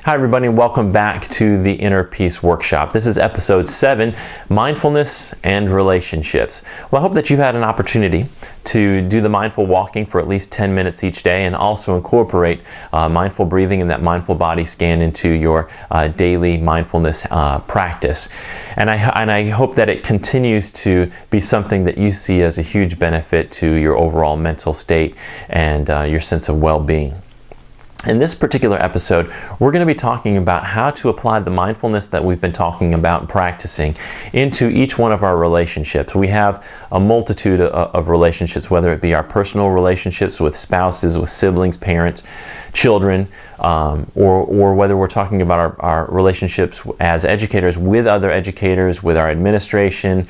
Hi everybody, and welcome back to the Inner Peace Workshop. This is episode 7, Mindfulness and Relationships. Well, I hope that you've had an opportunity to do the mindful walking for at least 10 minutes each day and also incorporate mindful breathing and that mindful body scan into your daily mindfulness practice. And I hope that it continues to be something that you see as a huge benefit to your overall mental state and your sense of well-being. In this particular episode, we're going to be talking about how to apply the mindfulness that we've been talking about and practicing into each one of our relationships. We have a multitude of relationships, whether it be our personal relationships with spouses, with siblings, parents, children, or whether we're talking about our relationships as educators with other educators, with our administration,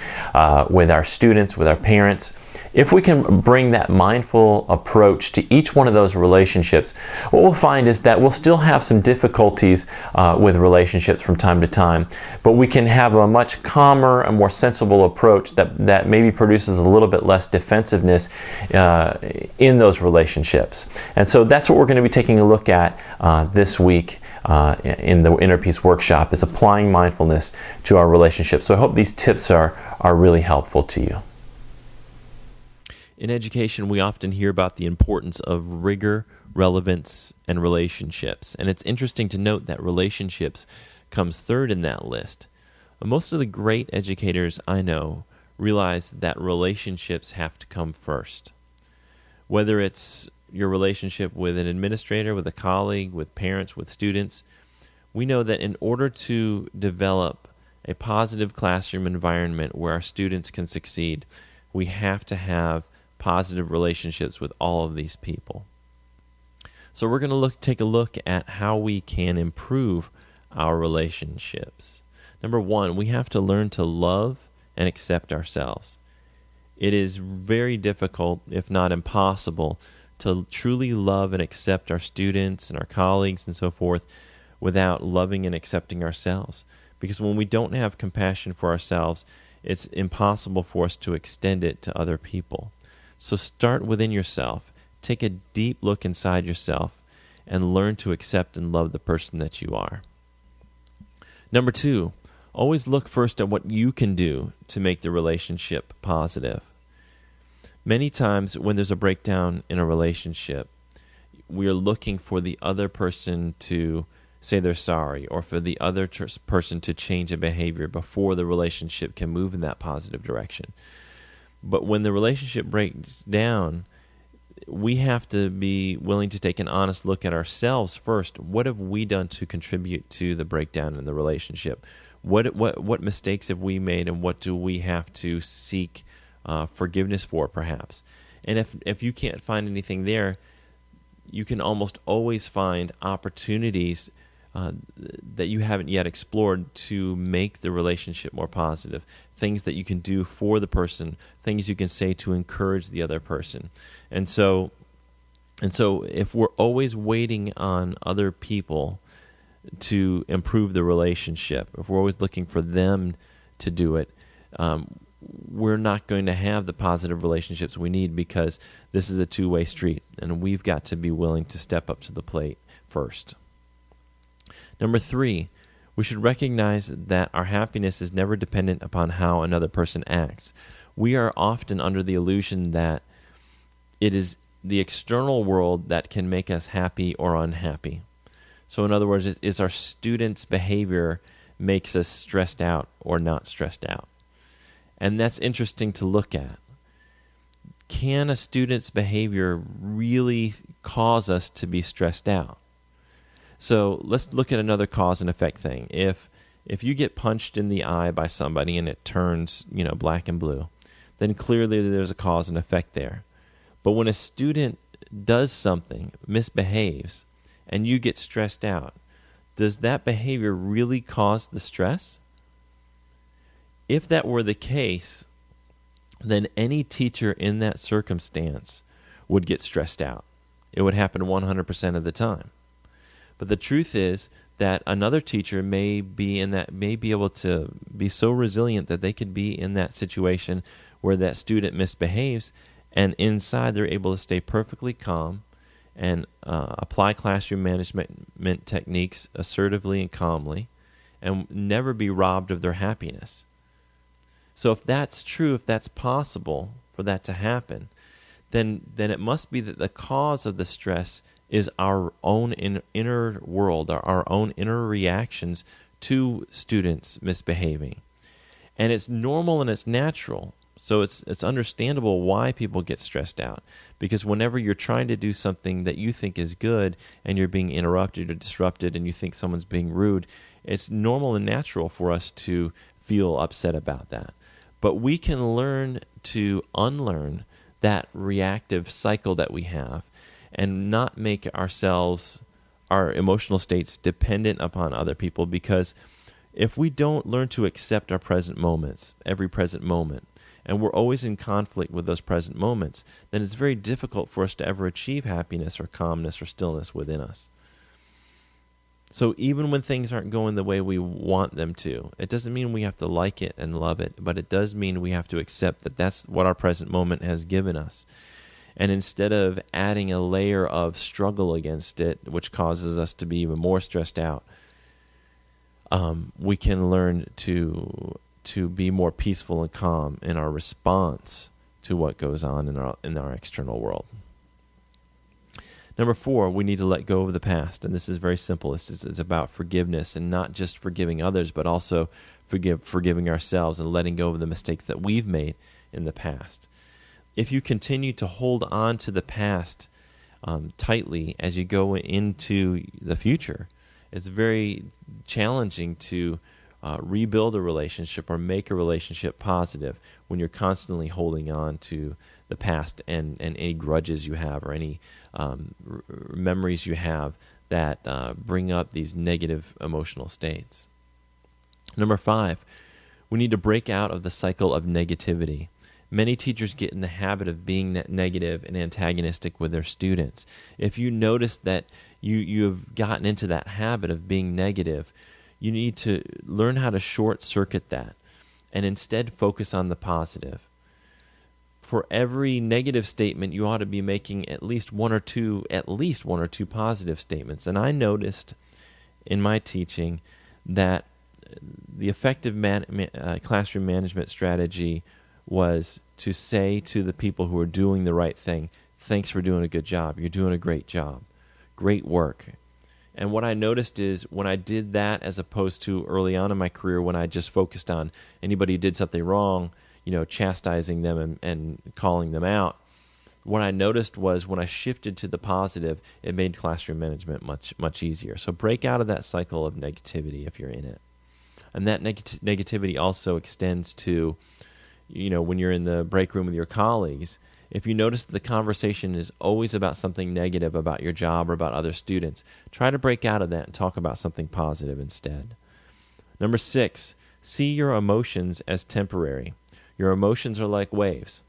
with our students, with our parents. If we can bring that mindful approach to each one of those relationships, what we'll find is that we'll still have some difficulties with relationships from time to time, but we can have a much calmer and more sensible approach that maybe produces a little bit less defensiveness in those relationships. And so that's what we're going to be taking a look at this week in the Inner Peace Workshop, is applying mindfulness to our relationships. So I hope these tips are really helpful to you. In education, we often hear about the importance of rigor, relevance, and relationships. And it's interesting to note that relationships comes third in that list. But most of the great educators I know realize that relationships have to come first. Whether it's your relationship with an administrator, with a colleague, with parents, with students, we know that in order to develop a positive classroom environment where our students can succeed, we have to have positive relationships with all of these people. So we're going to take a look at how we can improve our relationships. Number one, we have to learn to love and accept ourselves. It is very difficult, if not impossible, to truly love and accept our students and our colleagues and so forth without loving and accepting ourselves. Because when we don't have compassion for ourselves, it's impossible for us to extend it to other people. So start within yourself, take a deep look inside yourself, and learn to accept and love the person that you are. Number two, always look first at what you can do to make the relationship positive. Many times when there's a breakdown in a relationship, we are looking for the other person to say they're sorry, or for the other person to change a behavior before the relationship can move in that positive direction. But when the relationship breaks down, we have to be willing to take an honest look at ourselves first. What have we done to contribute to the breakdown in the relationship? What mistakes have we made, and what do we have to seek forgiveness for, perhaps? And if you can't find anything there, you can almost always find opportunities that you haven't yet explored to make the relationship more positive. Things that you can do for the person, things you can say to encourage the other person. And so if we're always waiting on other people to improve the relationship, if we're always looking for them to do it, we're not going to have the positive relationships we need, because this is a two-way street, and we've got to be willing to step up to the plate first. Number three, we should recognize that our happiness is never dependent upon how another person acts. We are often under the illusion that it is the external world that can make us happy or unhappy. So in other words, is our students' behavior makes us stressed out or not stressed out? And that's interesting to look at. Can a student's behavior really cause us to be stressed out? So let's look at another cause and effect thing. If you get punched in the eye by somebody and it turns, black and blue, then clearly there's a cause and effect there. But when a student does something, misbehaves, and you get stressed out, does that behavior really cause the stress? If that were the case, then any teacher in that circumstance would get stressed out. It would happen 100% of the time. But the truth is that another teacher may be able to be so resilient that they could be in that situation where that student misbehaves, and inside they're able to stay perfectly calm and apply classroom management techniques assertively and calmly, and never be robbed of their happiness. So if that's true, if that's possible for that to happen, then it must be that the cause of the stress is our own inner world, our own inner reactions to students misbehaving. And it's normal and it's natural. So it's understandable why people get stressed out, because whenever you're trying to do something that you think is good and you're being interrupted or disrupted and you think someone's being rude, it's normal and natural for us to feel upset about that. But we can learn to unlearn that reactive cycle that we have and not make ourselves, our emotional states, dependent upon other people, because if we don't learn to accept our present moments, every present moment, and we're always in conflict with those present moments, then it's very difficult for us to ever achieve happiness or calmness or stillness within us. So even when things aren't going the way we want them to, it doesn't mean we have to like it and love it, but it does mean we have to accept that that's what our present moment has given us. And instead of adding a layer of struggle against it, which causes us to be even more stressed out, we can learn to be more peaceful and calm in our response to what goes on in our external world. Number 4, we need to let go of the past, and this is very simple. It's about forgiveness, and not just forgiving others, but also forgiving ourselves and letting go of the mistakes that we've made in the past. If you continue to hold on to the past tightly as you go into the future, it's very challenging to rebuild a relationship or make a relationship positive when you're constantly holding on to the past and any grudges you have or any memories you have that bring up these negative emotional states. Number 5, we need to break out of the cycle of negativity. Many teachers get in the habit of being negative and antagonistic with their students. If you notice that you have gotten into that habit of being negative, you need to learn how to short circuit that and instead focus on the positive. For every negative statement, you ought to be making at least one or two positive statements. And I noticed in my teaching that the effective classroom management strategy was to say to the people who are doing the right thing, "Thanks for doing a good job. You're doing a great job. Great work." And what I noticed is when I did that, as opposed to early on in my career when I just focused on anybody who did something wrong, chastising them and calling them out, what I noticed was when I shifted to the positive, it made classroom management much, much easier. So break out of that cycle of negativity if you're in it. And that negativity also extends to, when you're in the break room with your colleagues. If you notice that the conversation is always about something negative about your job or about other students, try to break out of that and talk about something positive instead. Number 6, see your emotions as temporary. Your emotions are like waves.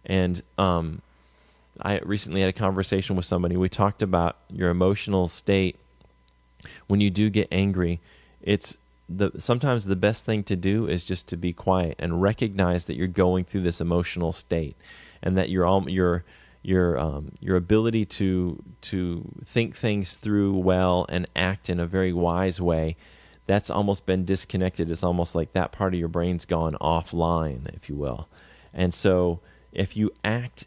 And I recently had a conversation with somebody. We talked about your emotional state. When you do get angry, sometimes the best thing to do is just to be quiet and recognize that you're going through this emotional state, and that your ability to think things through well and act in a very wise way, that's almost been disconnected. It's almost like that part of your brain's gone offline, if you will. And so if you act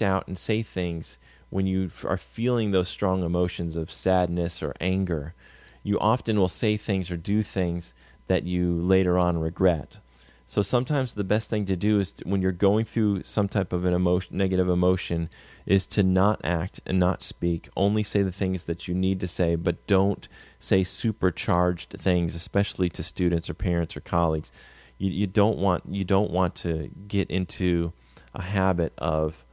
out and say things when you are feeling those strong emotions of sadness or anger, you often will say things or do things that you later on regret. So sometimes the best thing to do is when you're going through some type of negative emotion is to not act and not speak. Only say the things that you need to say, but don't say supercharged things, especially to students or parents or colleagues. You don't want to get into a habit of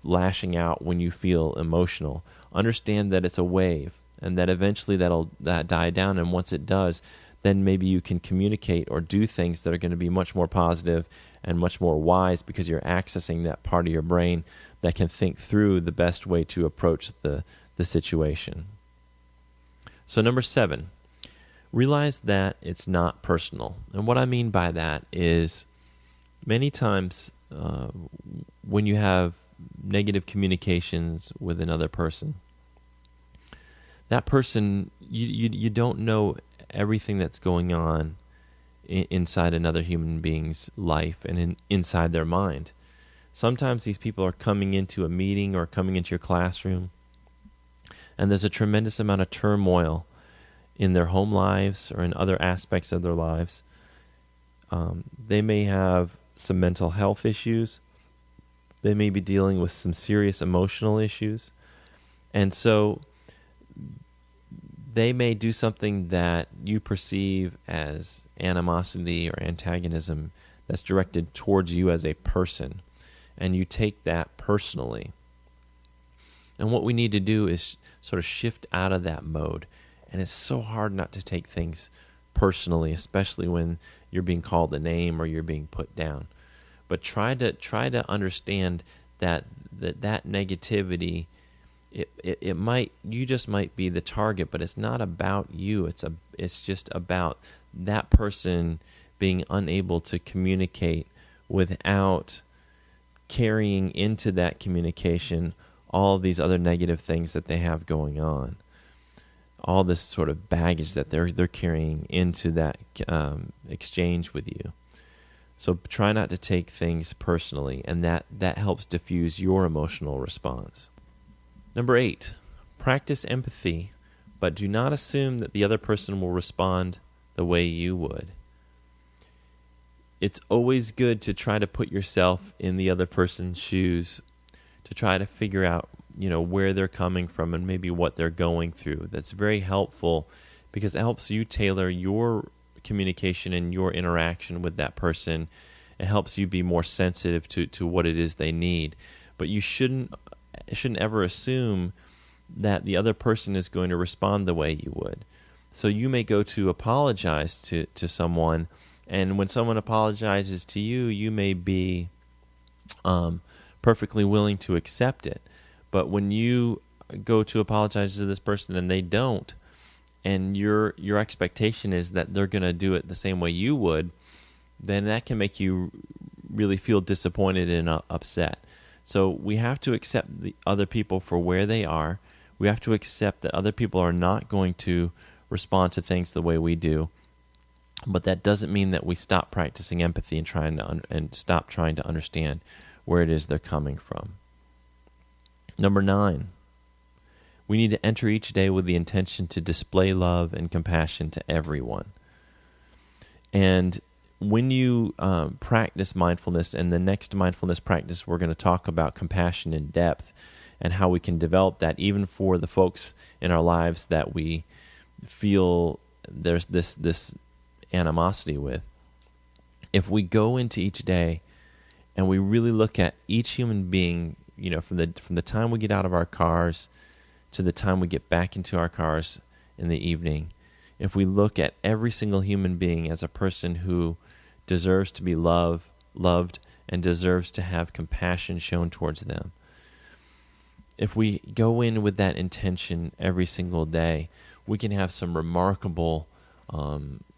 lashing out when you feel emotional. Understand that it's a wave, and that eventually that'll die down, and once it does, then maybe you can communicate or do things that are going to be much more positive and much more wise, because you're accessing that part of your brain that can think through the best way to approach the situation. So number 7, realize that it's not personal. And what I mean by that is many times when you have negative communications with another person. That person, you don't know everything that's going on inside another human being's life and inside their mind. Sometimes these people are coming into a meeting or coming into your classroom, and there's a tremendous amount of turmoil in their home lives or in other aspects of their lives. They may have some mental health issues. They may be dealing with some serious emotional issues. And so they may do something that you perceive as animosity or antagonism that's directed towards you as a person, and you take that personally. And what we need to do is sort of shift out of that mode. And it's so hard not to take things personally, especially when you're being called a name or you're being put down. But try to understand that negativity, it might, you just might be the target, but it's not about you. It's just about that person being unable to communicate without carrying into that communication all these other negative things that they have going on. All this sort of baggage that they're carrying into that exchange with you. So try not to take things personally, and that helps diffuse your emotional response. Number 8, practice empathy, but do not assume that the other person will respond the way you would. It's always good to try to put yourself in the other person's shoes, to try to figure out, where they're coming from and maybe what they're going through. That's very helpful because it helps you tailor your communication and your interaction with that person. It helps you be more sensitive to what it is they need. But you shouldn't ever assume that the other person is going to respond the way you would. So you may go to apologize to someone, and when someone apologizes to you, you may be perfectly willing to accept it. But when you go to apologize to this person and they don't, and your expectation is that they're going to do it the same way you would, then that can make you really feel disappointed and upset. So we have to accept the other people for where they are. We have to accept that other people are not going to respond to things the way we do. But that doesn't mean that we stop practicing empathy and stop trying to understand where it is they're coming from. Number 9, we need to enter each day with the intention to display love and compassion to everyone. And when you practice mindfulness, and the next mindfulness practice, we're going to talk about compassion in depth and how we can develop that even for the folks in our lives that we feel there's this animosity with. If we go into each day and we really look at each human being, from the time we get out of our cars to the time we get back into our cars in the evening, if we look at every single human being as a person who deserves to be loved and deserves to have compassion shown towards them, if we go in with that intention every single day, we can have some remarkable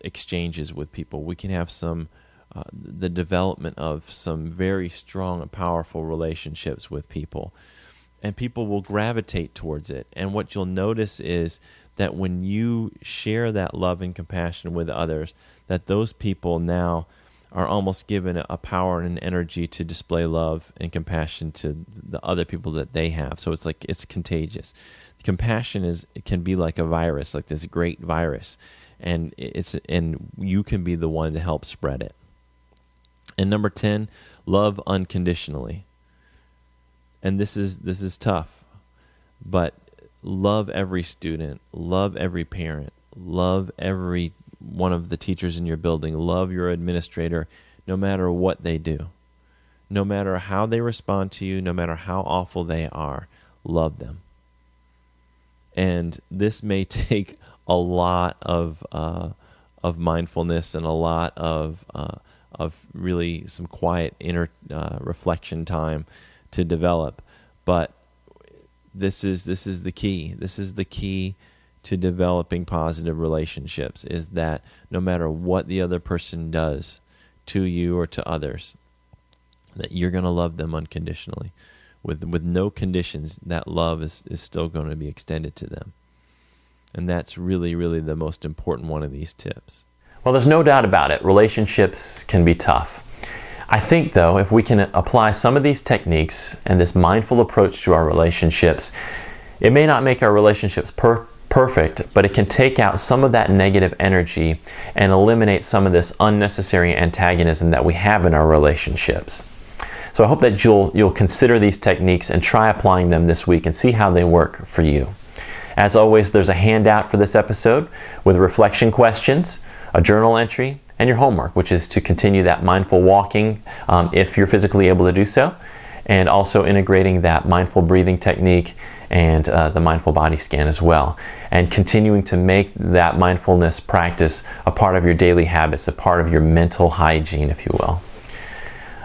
exchanges with people. We can have the development of some very strong and powerful relationships with people. And people will gravitate towards it. And what you'll notice is that when you share that love and compassion with others, that those people now are almost given a power and an energy to display love and compassion to the other people that they have. So it's contagious. Compassion it can be like a virus, like this great virus, and you can be the one to help spread it. And number 10, love unconditionally. And this is tough, but love every student, love every parent, love every one of the teachers in your building, love your administrator, no matter what they do, no matter how they respond to you, no matter how awful they are, love them. And this may take a lot of mindfulness and a lot of really some quiet inner reflection time to develop, but this is the key. This is the key to developing positive relationships, is that no matter what the other person does to you or to others, that you're going to love them unconditionally. with no conditions, that love is still going to be extended to them. And that's really, really the most important one of these tips. Well, there's no doubt about it. Relationships can be tough. I think, though, if we can apply some of these techniques and this mindful approach to our relationships, it may not make our relationships perfect, but it can take out some of that negative energy and eliminate some of this unnecessary antagonism that we have in our relationships. So I hope that you'll consider these techniques and try applying them this week and see how they work for you. As always, there's a handout for this episode with reflection questions, a journal entry, and your homework, which is to continue that mindful walking if you're physically able to do so, and also integrating that mindful breathing technique and the mindful body scan as well, and continuing to make that mindfulness practice a part of your daily habits, a part of your mental hygiene, if you will.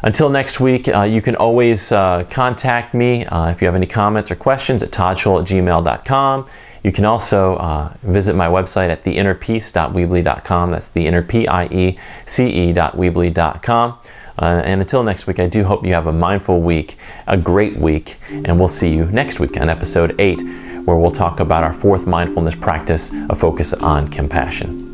Until next week, you can always contact me if you have any comments or questions at toddschull@gmail.com. You can also visit my website at theinnerpeace.weebly.com. That's theinnerpiece.weebly.com. And until next week, I do hope you have a mindful week, a great week, and we'll see you next week on episode 8, where we'll talk about our fourth mindfulness practice, a focus on compassion.